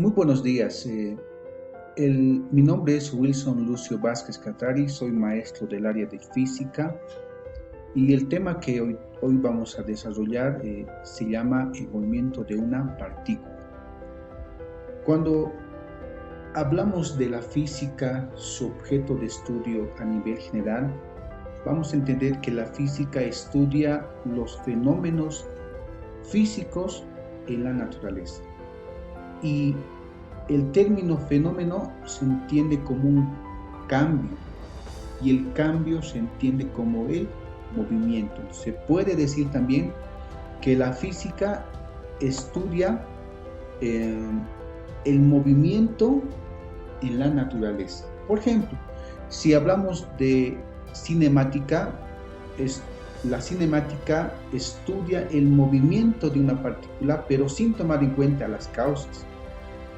Muy buenos días. Mi nombre es Wilson Lucio Vázquez Catari, soy maestro del área de física y el tema que hoy vamos a desarrollar se llama el movimiento de una partícula. Cuando hablamos de la física, su objeto de estudio a nivel general, vamos a entender que la física estudia los fenómenos físicos en la naturaleza. Y el término fenómeno se entiende como un cambio y el cambio se entiende como el movimiento. Se puede decir también que la física estudia el movimiento en la naturaleza. Por ejemplo, si hablamos de cinemática, la cinemática estudia el movimiento de una partícula, pero sin tomar en cuenta las causas.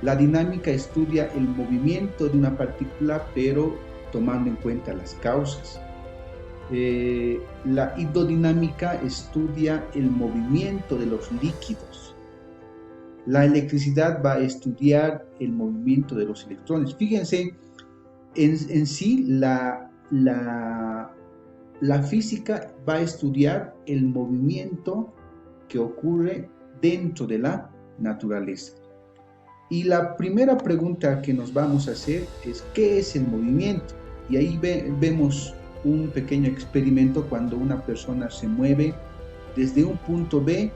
La dinámica estudia el movimiento de una partícula, pero tomando en cuenta las causas. La hidrodinámica estudia el movimiento de los líquidos. La electricidad va a estudiar el movimiento de los electrones. Fíjense, en sí la física va a estudiar el movimiento que ocurre dentro de la naturaleza. Y la primera pregunta que nos vamos a hacer es ¿qué es el movimiento? Y ahí vemos un pequeño experimento cuando una persona se mueve desde un punto B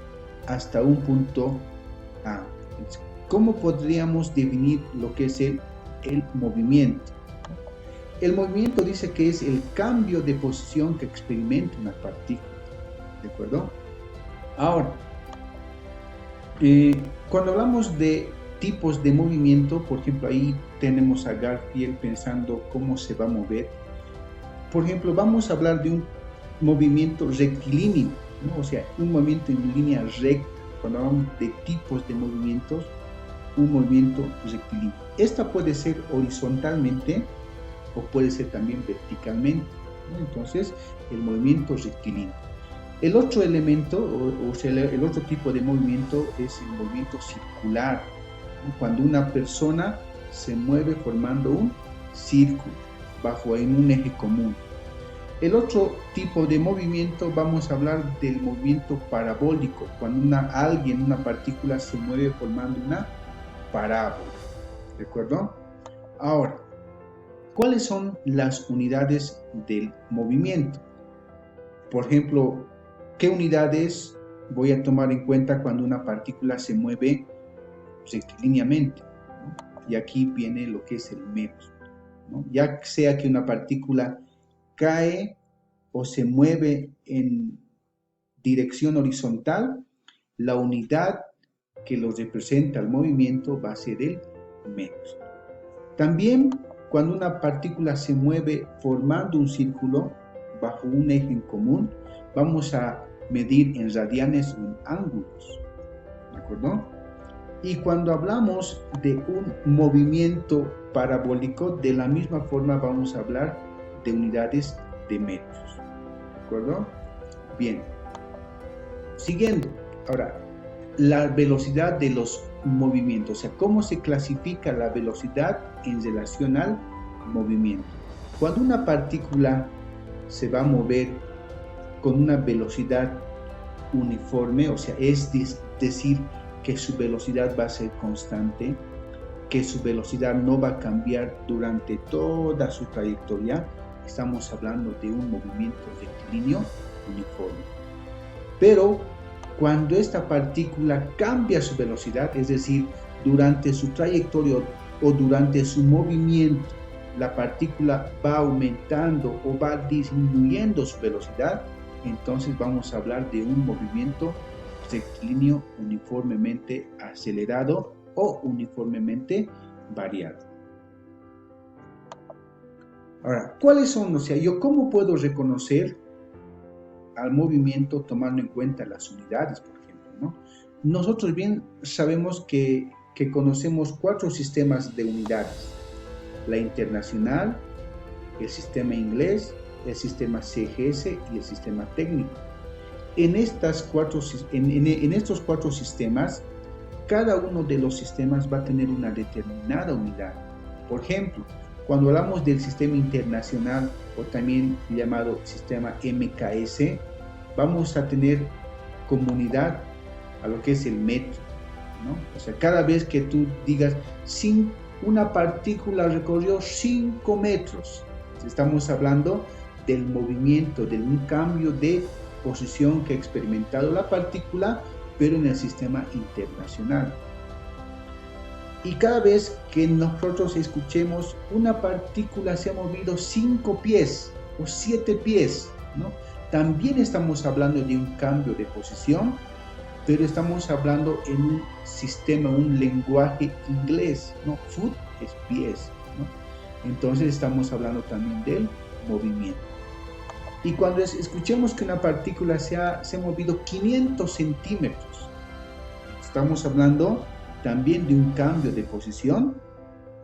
hasta un punto A. ¿Cómo podríamos definir lo que es el movimiento? El movimiento dice que es el cambio de posición que experimenta una partícula. ¿De acuerdo? Ahora, cuando hablamos de tipos de movimiento, por ejemplo, ahí tenemos a Garfield pensando cómo se va a mover. Por ejemplo, vamos a hablar de un movimiento rectilíneo, ¿no? O sea, un movimiento en línea recta. Cuando hablamos de tipos de movimientos, un movimiento rectilíneo. Esta puede ser horizontalmente o puede ser también verticalmente, ¿no? Entonces, el movimiento rectilíneo. El otro elemento, o sea, el otro tipo de movimiento es el movimiento circular, ¿no? Cuando una persona se mueve formando un círculo en un eje común. El otro tipo de movimiento, vamos a hablar del movimiento parabólico, cuando una partícula se mueve formando una parábola. ¿De acuerdo? Ahora, ¿cuáles son las unidades del movimiento? Por ejemplo, ¿qué unidades voy a tomar en cuenta cuando una partícula se mueve rectilíneamente, ¿no? Y aquí viene lo que es el metro, ¿no? Ya sea que una partícula cae o se mueve en dirección horizontal, la unidad que lo representa el movimiento va a ser el metro. También cuando una partícula se mueve formando un círculo bajo un eje en común, vamos a medir en radianes o en ángulos, ¿de acuerdo? Y cuando hablamos de un movimiento parabólico, de la misma forma vamos a hablar de unidades de metros, ¿de acuerdo? Bien, siguiendo, ahora, la velocidad de los movimientos, o sea, cómo se clasifica la velocidad en relación al movimiento. Cuando una partícula se va a mover con una velocidad uniforme, o sea, es decir, que su velocidad va a ser constante, que su velocidad no va a cambiar durante toda su trayectoria, estamos hablando de un movimiento rectilíneo uniforme. Pero cuando esta partícula cambia su velocidad, es decir, durante su trayectoria o durante su movimiento, la partícula va aumentando o va disminuyendo su velocidad, entonces vamos a hablar de un movimiento rectilíneo uniformemente acelerado o uniformemente variado. Ahora, ¿cuáles son? O sea, ¿yo cómo puedo reconocer al movimiento tomando en cuenta las unidades, por ejemplo, ¿no? Nosotros bien sabemos que conocemos 4 sistemas de unidades: la internacional, el sistema inglés, el sistema CGS y el sistema técnico. En estos 4 sistemas cada uno de los sistemas va a tener una determinada unidad. Por ejemplo, cuando hablamos del sistema internacional o también llamado sistema MKS, vamos a tener como unidad a lo que es el metro, ¿no? O sea, cada vez que tú digas, una partícula recorrió 5 metros, estamos hablando del movimiento, de un cambio de posición que ha experimentado la partícula, pero en el sistema internacional. Y cada vez que nosotros escuchemos una partícula se ha movido 5 pies o 7 pies, ¿no? También estamos hablando de un cambio de posición, pero estamos hablando en un sistema, un lenguaje inglés, ¿no? Foot es pies, ¿no? Entonces estamos hablando también del movimiento. Y cuando escuchemos que una partícula se ha movido 500 centímetros, estamos hablando también de un cambio de posición,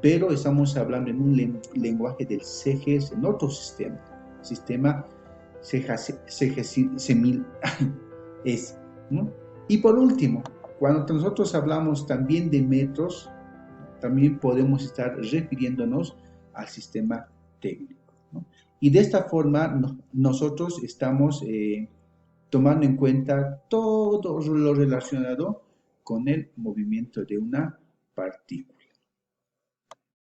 pero estamos hablando en un lenguaje del CGS, en otro sistema CGS-1000 es, ¿no? Y por último, cuando nosotros hablamos también de metros, también podemos estar refiriéndonos al sistema técnico, ¿no? Y de esta forma nosotros estamos tomando en cuenta todo lo relacionado con el movimiento de una partícula.